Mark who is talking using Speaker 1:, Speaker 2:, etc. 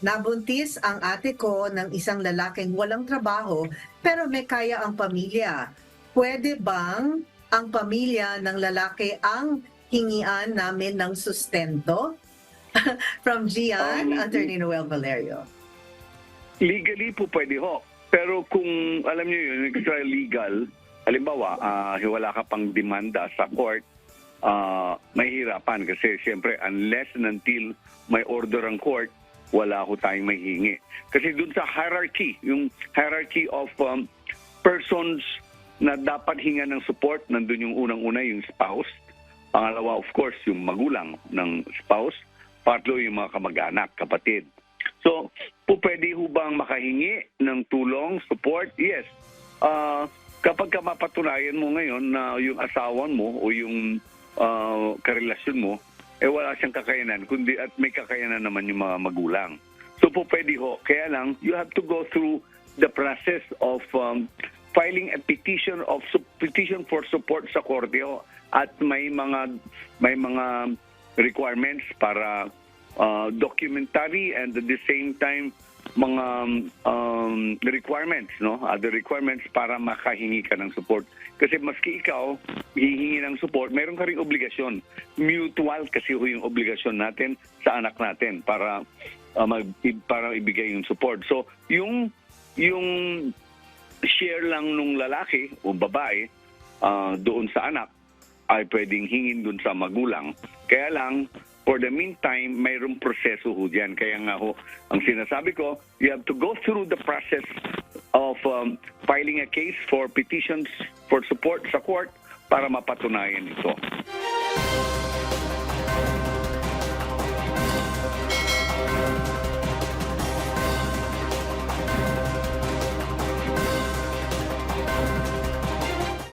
Speaker 1: Nabuntis ang ate ko ng isang lalaking walang trabaho pero may kaya ang pamilya. Pwede bang ang pamilya ng lalaki ang hingian namin ng sustento? From Gian,
Speaker 2: Um,
Speaker 1: Attorney Noel Valerio.
Speaker 2: Legally po pwede ho. Pero kung alam niyo yun, extra legal, halimbawa, wala ka pang demanda sa court, mahihirapan kasi siyempre unless and until may order ang court, wala ko tayong mahihingi. Kasi dun sa hierarchy, yung hierarchy of persons na dapat hinga ng support, nandun yung unang-una yung spouse. Pangalawa, of course, yung magulang ng spouse. Patlo, yung mga kamag-anak, kapatid. So, pwede ho bang makahingi ng tulong, support? Yes. Kapag mapatunayan mo ngayon na yung asawan mo o yung karelasyon mo, wala siyang kakayanan, kundi at may kakayanan naman yung mga magulang. So, pwede ho. Kaya lang, you have to go through the process of filing a petition for support sa korte ho. At may mga requirements para documentary and at the same time mga requirements, no? Other requirements para makahingi ka ng support. Kasi maski ikaw hihingi ng support, meron ka ring obligasyon. Mutual kasi ho yung obligasyon natin sa anak natin para para ibigay yung support. So, yung share lang nung lalaki o babae doon sa anak ay pwedeng hingin dun sa magulang. Kaya lang, for the meantime, mayroong proseso ho dyan. Kaya nga ho, ang sinasabi ko, you have to go through the process of filing a case for petitions for support sa court para mapatunayan ito.